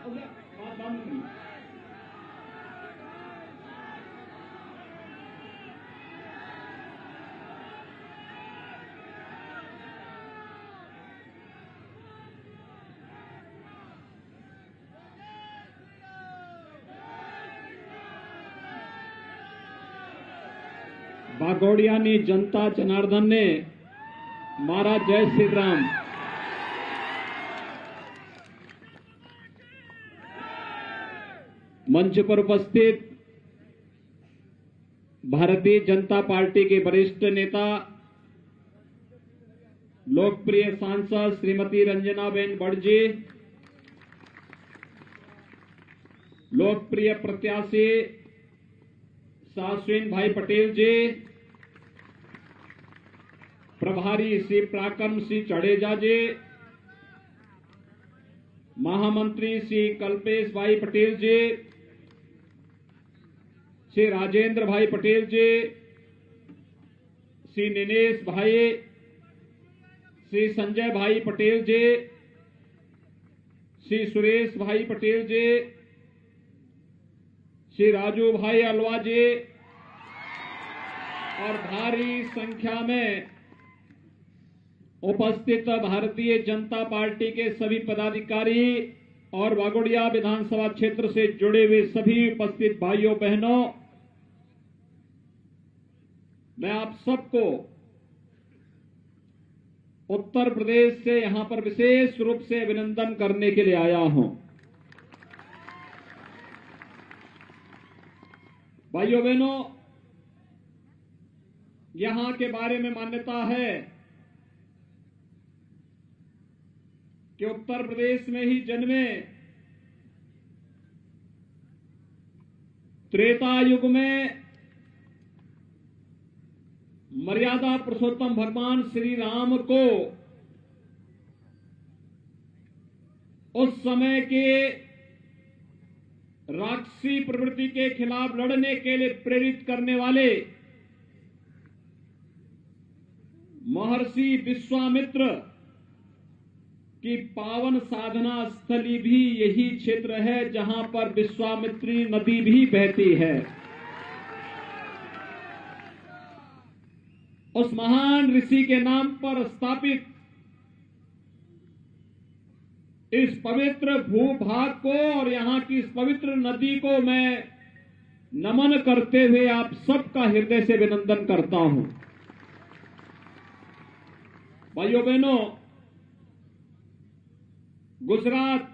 बात बंद करिए। वाघोडियानी जनता जनार्दन ने मारा जय श्री राम। मंच पर उपस्थित भारतीय जनता पार्टी के वरिष्ठ नेता, लोकप्रिय सांसद श्रीमती रंजनाबेन भट्ट जी, लोकप्रिय प्रत्याशी साश्विन भाई पटेल जी, प्रभारी श्री पराक्रम सिंह जडेजा जी, महामंत्री श्री कल्पेश भाई पटेल जी, श्री राजेंद्र भाई पटेल जी, श्री निनेश भाई, श्री संजय भाई पटेल जी, श्री सुरेश भाई पटेल जी, श्री राजू भाई अलवा जी और भारी संख्या में उपस्थित भारतीय जनता पार्टी के सभी पदाधिकारी और वाघोडिया विधानसभा क्षेत्र से जुड़े हुए सभी उपस्थित भाइयों बहनों, मैं आप सबको उत्तर प्रदेश से यहां पर विशेष रूप से अभिनंदन करने के लिए आया हूं। भाइयों बहनों, यहां के बारे में मान्यता है कि उत्तर प्रदेश में ही जन्मे, त्रेता युग में मर्यादा पुरुषोत्तम भगवान श्री राम को उस समय के राक्षसी प्रवृत्ति के खिलाफ लड़ने के लिए प्रेरित करने वाले महर्षि विश्वामित्र की पावन साधना स्थली भी यही क्षेत्र है जहां पर विश्वामित्री नदी भी बहती है। उस महान ऋषि के नाम पर स्थापित इस पवित्र भूभाग को और यहां की इस पवित्र नदी को मैं नमन करते हुए आप सबका हृदय से अभिनंदन करता हूं। भाइयों बहनों, गुजरात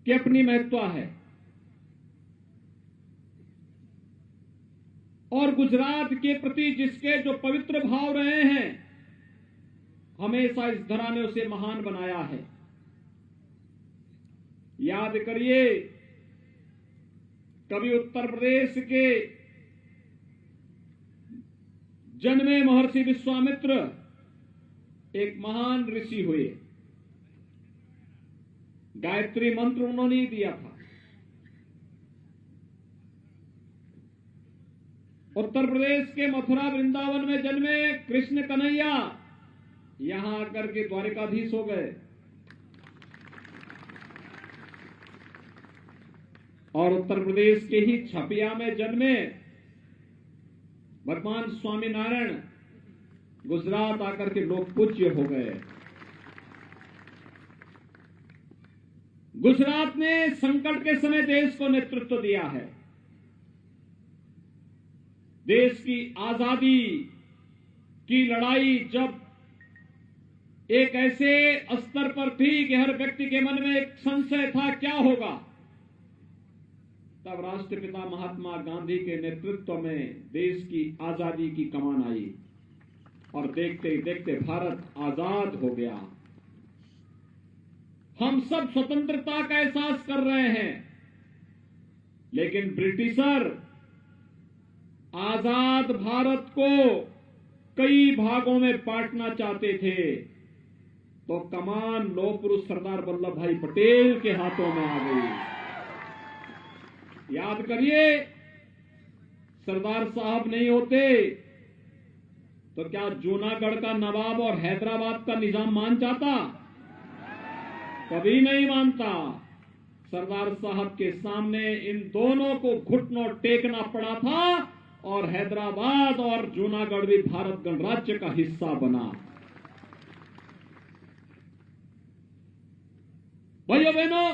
की अपनी महत्ता है और गुजरात के प्रति जिसके जो पवित्र भाव रहे हैं, हमेशा इस धरा ने उसे महान बनाया है। याद करिए, कभी उत्तर प्रदेश के जन्मे महर्षि विश्वामित्र एक महान ऋषि हुए। गायत्री मंत्र उन्होंने ही दिया था। उत्तर प्रदेश के मथुरा वृंदावन में जन्मे कृष्ण कन्हैया यहां आकर के द्वारिकाधीश हो गए और उत्तर प्रदेश के ही छपिया में जन्मे भगवान स्वामीनारायण गुजरात आकर के लोग पूज्य हो गए। गुजरात ने संकट के समय देश को नेतृत्व दिया है। देश की आजादी की लड़ाई जब एक ऐसे स्तर पर थी कि हर व्यक्ति के मन में एक संशय था क्या होगा, तब राष्ट्रपिता महात्मा गांधी के नेतृत्व में देश की आजादी की कमान आई और देखते ही देखते भारत आजाद हो गया। हम सब स्वतंत्रता का एहसास कर रहे हैं, लेकिन ब्रिटिशर आजाद भारत को कई भागों में बांटना चाहते थे, तो कमान लौह पुरुष सरदार वल्लभ भाई पटेल के हाथों में आ गई। याद करिए, सरदार साहब नहीं होते तो क्या जूनागढ़ का नवाब और हैदराबाद का निजाम मान जाता? कभी नहीं मानता। सरदार साहब के सामने इन दोनों को घुटनों टेकना पड़ा था और हैदराबाद और जूनागढ़ भी भारत गणराज्य का हिस्सा बना। भाइयों बहनों,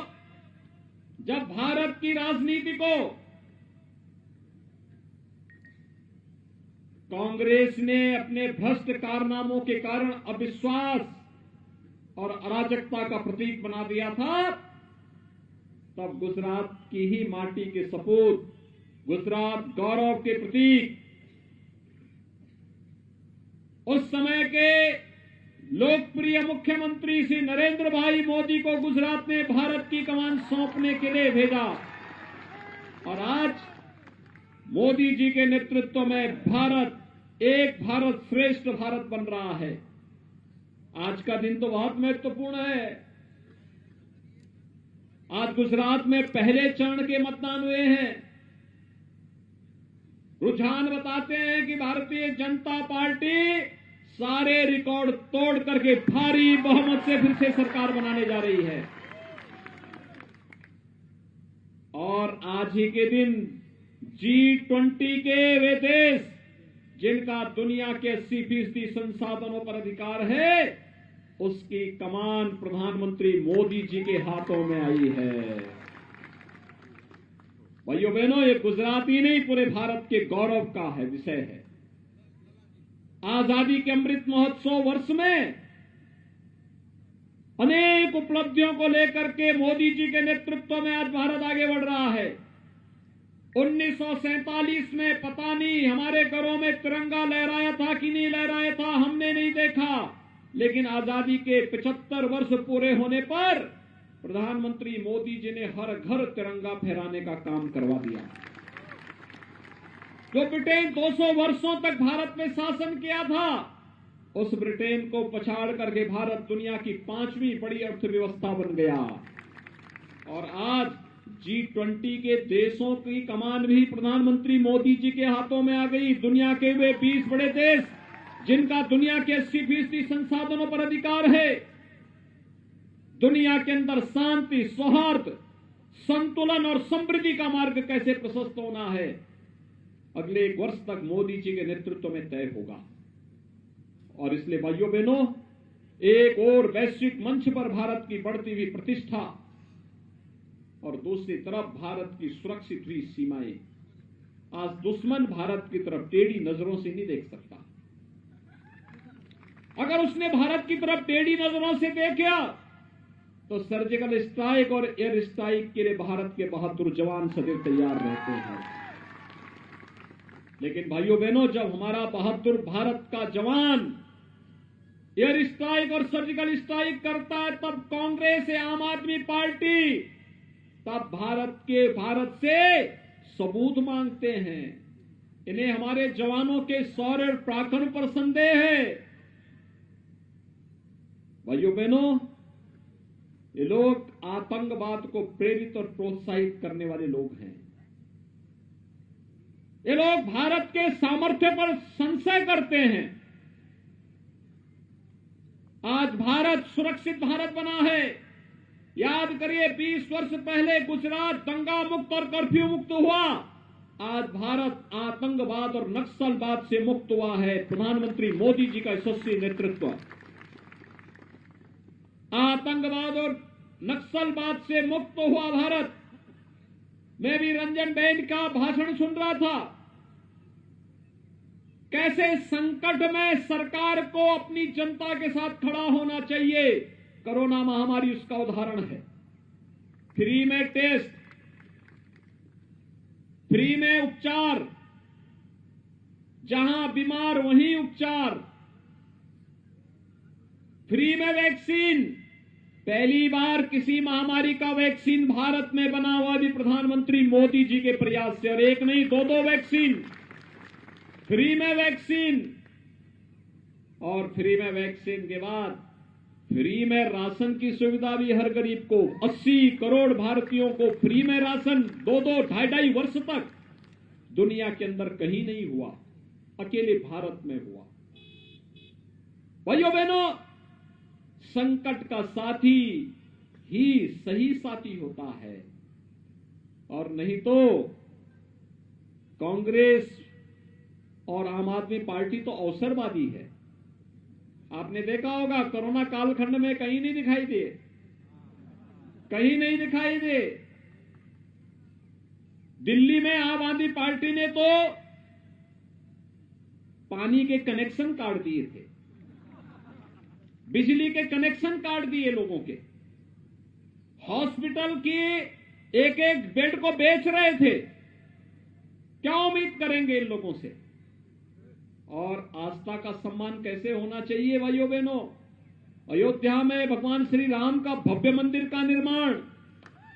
जब भारत की राजनीति को कांग्रेस ने अपने भ्रष्ट कारनामों के कारण अविश्वास और अराजकता का प्रतीक बना दिया था, तब गुजरात की ही माटी के सपूत, गुजरात गौरव के प्रतीक, उस समय के लोकप्रिय मुख्यमंत्री श्री नरेंद्र भाई मोदी को गुजरात ने भारत की कमान सौंपने के लिए भेजा और आज मोदी जी के नेतृत्व में भारत एक भारत श्रेष्ठ भारत बन रहा है। आज का दिन तो बहुत महत्वपूर्ण है। आज गुजरात में पहले चरण के मतदान हुए हैं। रुझान बताते हैं कि भारतीय जनता पार्टी सारे रिकॉर्ड तोड़ करके भारी बहुमत से फिर से सरकार बनाने जा रही है। और आज ही के दिन G20 के वे देश जिनका दुनिया के 80% संसाधनों पर अधिकार है, उसकी कमान प्रधानमंत्री मोदी जी के हाथों में आई है। भाइयों बहनों, ये गुजरात ही नहीं पूरे भारत के गौरव का है विषय है। आजादी के अमृत महोत्सव वर्ष में अनेक उपलब्धियों को लेकर के मोदी जी के नेतृत्व में आज भारत आगे बढ़ रहा है। 1947 में पता नहीं हमारे घरों में तिरंगा लहराया था कि नहीं लहराया था, हमने नहीं देखा, लेकिन आजादी के 75 वर्ष पूरे होने पर प्रधानमंत्री मोदी जी ने हर घर तिरंगा फहराने का काम करवा दिया। जो ब्रिटेन 200 वर्षों तक भारत में शासन किया था, उस ब्रिटेन को पछाड़ करके भारत दुनिया की 5वीं बड़ी अर्थव्यवस्था बन गया। और आज G20 के देशों की कमान भी प्रधानमंत्री मोदी जी के हाथों में आ गई। दुनिया के वे 20 बड़े देश जिनका दुनिया के 80% संसाधनों पर अधिकार है, दुनिया के अंदर शांति, सौहार्द, संतुलन और समृद्धि का मार्ग कैसे प्रशस्त होना है, अगले 1 वर्ष तक मोदी जी के नेतृत्व में तय होगा। और इसलिए भाइयों बहनों, एक और वैश्विक मंच पर भारत की बढ़ती हुई प्रतिष्ठा और दूसरी तरफ भारत की सुरक्षित हुई सीमाएं, आज दुश्मन भारत की तरफ टेढ़ी नजरों से नहीं देख सकता। अगर उसने भारत की तरफ टेढ़ी नजरों से देखा तो सर्जिकल स्ट्राइक और एयर स्ट्राइक के लिए भारत के बहादुर जवान सदैव तैयार रहते हैं। लेकिन भाइयों बहनों, जब हमारा बहादुर भारत का जवान एयर स्ट्राइक और सर्जिकल स्ट्राइक करता है, तब कांग्रेस या आम आदमी पार्टी तब भारत से सबूत मांगते हैं। इन्हें हमारे जवानों के शौर्य और पराक्रम पर संदेह है। भाइयों बहनों, ये लोग आतंकवाद को प्रेरित और प्रोत्साहित करने वाले लोग हैं। ये लोग भारत के सामर्थ्य पर संशय करते हैं। आज भारत सुरक्षित भारत बना है। याद करिए, 20 वर्ष पहले गुजरात दंगा मुक्त और कर्फ्यू मुक्त हुआ। आज भारत आतंकवाद और नक्सलवाद से मुक्त हुआ है। प्रधानमंत्री मोदी जी का यशस्वी नेतृत्व आतंकवाद और नक्सलवाद से मुक्त हुआ भारत। मैं भी रंजन बेन का भाषण सुन रहा था, कैसे संकट में सरकार को अपनी जनता के साथ खड़ा होना चाहिए। कोरोना महामारी उसका उदाहरण है। फ्री में टेस्ट, फ्री में उपचार, जहां बीमार वहीं उपचार, फ्री में वैक्सीन। पहली बार किसी महामारी का वैक्सीन भारत में बना हुआ भी प्रधानमंत्री मोदी जी के प्रयास से, और एक नहीं 2-2 वैक्सीन, फ्री में वैक्सीन। और फ्री में वैक्सीन के बाद फ्री में राशन की सुविधा भी हर गरीब को, 80 करोड़ भारतीयों को फ्री में राशन 2-2, 2.5 वर्ष तक दुनिया के अंदर कहीं नहीं हुआ, अकेले भारत में हुआ। भाइयों बहनों, संकट का साथी ही सही साथी होता है, और नहीं तो कांग्रेस और आम आदमी पार्टी तो अवसरवादी है। आपने देखा होगा कोरोना कालखंड में कहीं नहीं दिखाई दे, कहीं नहीं दिखाई दे। दिल्ली में आम आदमी पार्टी ने तो पानी के कनेक्शन काट दिए थे, बिजली के कनेक्शन काट दिए लोगों के, हॉस्पिटल की एक एक बेड को बेच रहे थे। क्या उम्मीद करेंगे इन लोगों से? और आस्था का सम्मान कैसे होना चाहिए भाइयों बहनों? अयोध्या में भगवान श्री राम का भव्य मंदिर का निर्माण,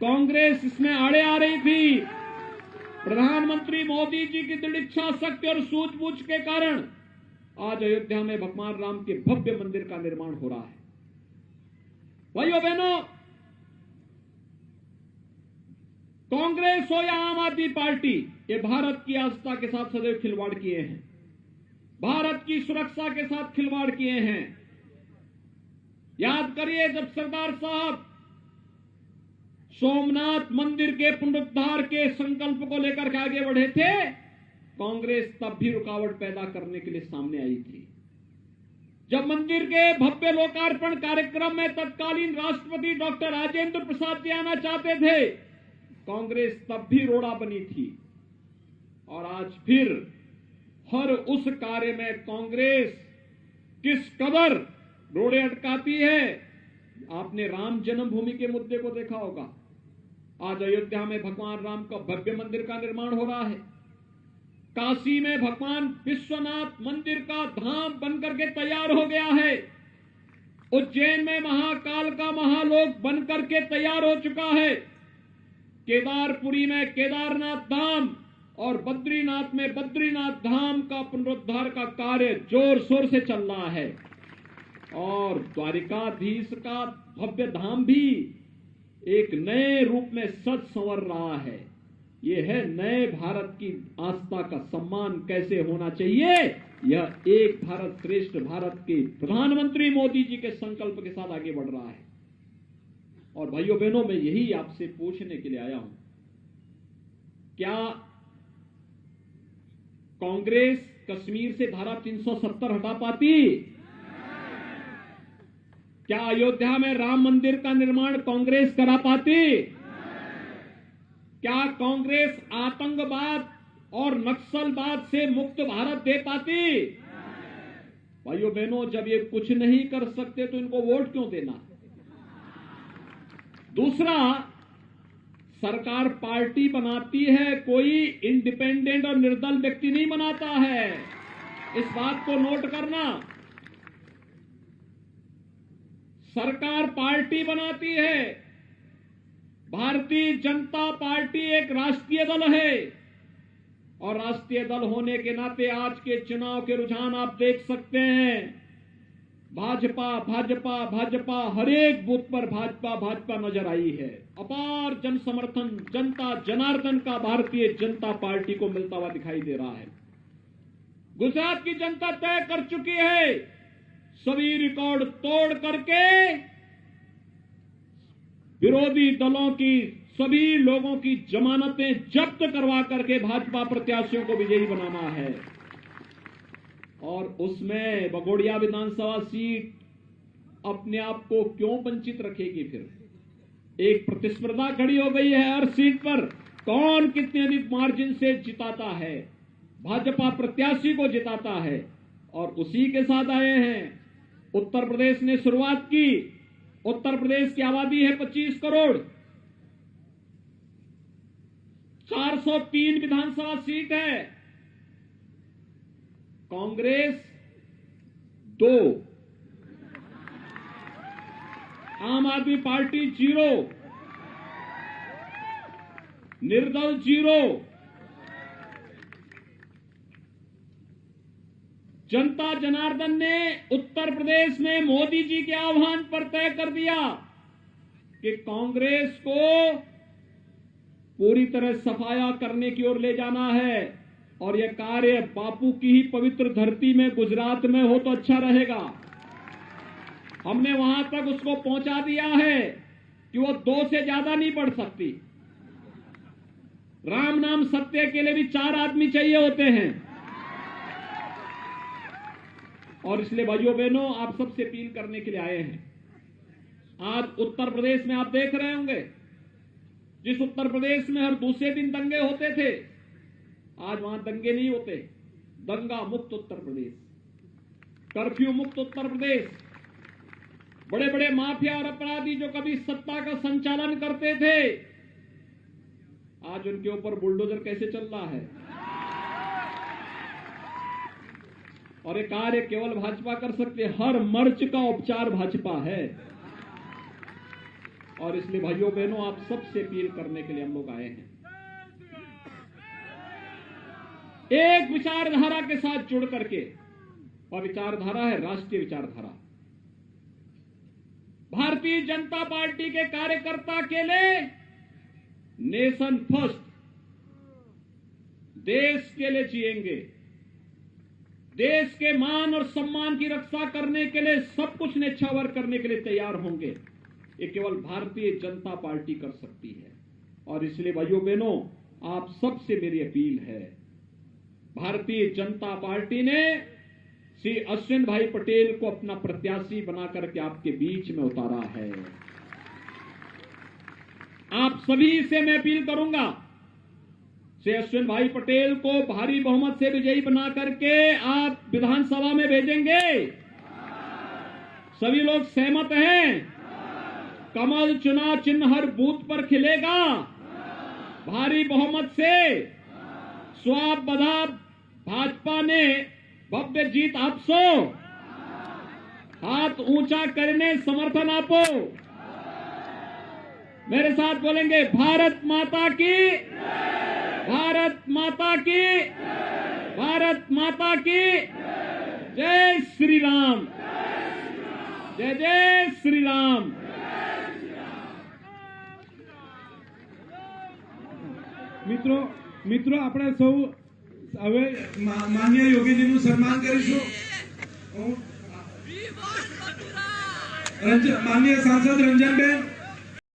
कांग्रेस इसमें आड़े आ रही थी। प्रधानमंत्री मोदी जी की दृढ़ इच्छा शक्ति और सूझबूझ के कारण आज अयोध्या में भगवान राम के भव्य मंदिर का निर्माण हो रहा है। भाइयों बहनों, कांग्रेस हो या आम आदमी पार्टी, ये भारत की आस्था के साथ सदैव खिलवाड़ किए हैं, भारत की सुरक्षा के साथ खिलवाड़ किए हैं। याद करिए, जब सरदार साहब सोमनाथ मंदिर के पुनरुद्धार के संकल्प को लेकर के आगे बढ़े थे, कांग्रेस तब भी रुकावट पैदा करने के लिए सामने आई थी। जब मंदिर के भव्य लोकार्पण कार्यक्रम में तत्कालीन राष्ट्रपति डॉक्टर राजेंद्र प्रसाद जी आना चाहते थे, कांग्रेस तब भी रोड़ा बनी थी। और आज फिर हर उस कार्य में कांग्रेस किस कदर रोड़े अटकाती है। आपने राम जन्मभूमि के मुद्दे को देखा होगा। आज अयोध्या में भगवान राम का भव्य मंदिर का निर्माण हो रहा है। काशी में भगवान विश्वनाथ मंदिर का धाम बनकर के तैयार हो गया है। उज्जैन में महाकाल का महालोक बनकर के तैयार हो चुका है। केदारपुरी में केदारनाथ धाम और बद्रीनाथ में बद्रीनाथ धाम का पुनरुद्धार का कार्य जोर शोर से चल रहा है। और द्वारिकाधीश का भव्य धाम भी एक नए रूप में सज संवर रहा है। ये है नए भारत की आस्था का सम्मान कैसे होना चाहिए। यह एक भारत श्रेष्ठ भारत के प्रधानमंत्री मोदी जी के संकल्प के साथ आगे बढ़ रहा है। और भाइयों बहनों, मैं यही आपसे पूछने के लिए आया हूं, क्या कांग्रेस कश्मीर से धारा 370 हटा पाती? क्या अयोध्या में राम मंदिर का निर्माण कांग्रेस करा पाती? क्या कांग्रेस आतंकवाद और नक्सलवाद से मुक्त भारत दे पाती? भाइयों बहनों, जब ये कुछ नहीं कर सकते तो इनको वोट क्यों देना? दूसरा, सरकार पार्टी बनाती है, कोई इंडिपेंडेंट और निर्दल व्यक्ति नहीं बनाता है। इस बात को नोट करना। सरकार पार्टी बनाती है। भारतीय जनता पार्टी एक राष्ट्रीय दल है और राष्ट्रीय दल होने के नाते आज के चुनाव के रुझान आप देख सकते हैं। भाजपा भाजपा भाजपा, हर एक बूथ पर भाजपा भाजपा नजर आई है। अपार जन समर्थन जनता जनार्दन का भारतीय जनता पार्टी को मिलता हुआ दिखाई दे रहा है। गुजरात की जनता तय कर चुकी है, सभी रिकॉर्ड तोड़ करके विरोधी दलों की सभी लोगों की जमानतें जब्त करवा करके भाजपा प्रत्याशियों को विजयी बनाना है। और उसमें बगोड़िया विधानसभा सीट अपने आप को क्यों वंचित रखेगी? फिर एक प्रतिस्पर्धा खड़ी हो गई है हर सीट पर, कौन कितने अधिक मार्जिन से जिताता है, भाजपा प्रत्याशी को जिताता है। और उसी के साथ आए हैं। उत्तर प्रदेश ने शुरुआत की। उत्तर प्रदेश की आबादी है 25 करोड़, 403 विधानसभा सीट है। कांग्रेस 2, आम आदमी पार्टी 0, निर्दल 0। जनता जनार्दन ने उत्तर प्रदेश में मोदी जी के आह्वान पर तय कर दिया कि कांग्रेस को पूरी तरह सफाया करने की ओर ले जाना है। और यह कार्य बापू की ही पवित्र धरती में गुजरात में हो तो अच्छा रहेगा। हमने वहां तक उसको पहुंचा दिया है। कि वो 2 से ज्यादा नहीं बढ़ सकती। राम नाम सत्य के लिए भी 4 आदमी चाहिए होते हैं। और इसलिए भाइयों बहनों, आप सबसे अपील करने के लिए आए हैं। आज उत्तर प्रदेश में आप देख रहे होंगे, जिस उत्तर प्रदेश में हर दूसरे दिन दंगे होते थे, आज वहां दंगे नहीं होते। दंगा मुक्त उत्तर प्रदेश, कर्फ्यू मुक्त उत्तर प्रदेश। बड़े बड़े माफिया और अपराधी जो कभी सत्ता का संचालन करते थे, आज उनके ऊपर बुलडोजर कैसे चल रहा है। और ये कार्य केवल भाजपा कर सकते हैं। हर मर्ज का उपचार भाजपा है। और इसलिए भाइयों बहनों, आप सबसे अपील करने के लिए हम लोग आए हैं। एक विचारधारा के साथ जुड़ करके, और विचारधारा है राष्ट्रीय विचारधारा। भारतीय जनता पार्टी के कार्यकर्ता के लिए नेशन फर्स्ट, देश के लिए जिएंगे, देश के मान और सम्मान की रक्षा करने के लिए सब कुछ न्यौछावर करने के लिए तैयार होंगे। ये केवल भारतीय जनता पार्टी कर सकती है। और इसलिए भाइयों बहनों, आप सबसे मेरी अपील है, भारतीय जनता पार्टी ने श्री अश्विन भाई पटेल को अपना प्रत्याशी बना करके आपके बीच में उतारा है। आप सभी से मैं अपील करूंगा, श्री अश्विन भाई पटेल को भारी बहुमत से विजयी बना करके आप विधानसभा में भेजेंगे। सभी लोग सहमत हैं? कमल चुनाव चिन्ह हर बूथ पर खिलेगा, भारी बहुमत से। स्वाब बदाब भाजपा ने भव्य जीत आपसो, हाथ ऊंचा करने समर्थन आपो। मेरे साथ बोलेंगे, भारत माता की, भारत माता की, भारत माता की जय श्री राम, जय जय श्री राम। મિત્રો આપણે સૌ હવે માન્ય યોગીજીનું સન્માન કરીશું। માન્ય સાંસદ રંજનબેન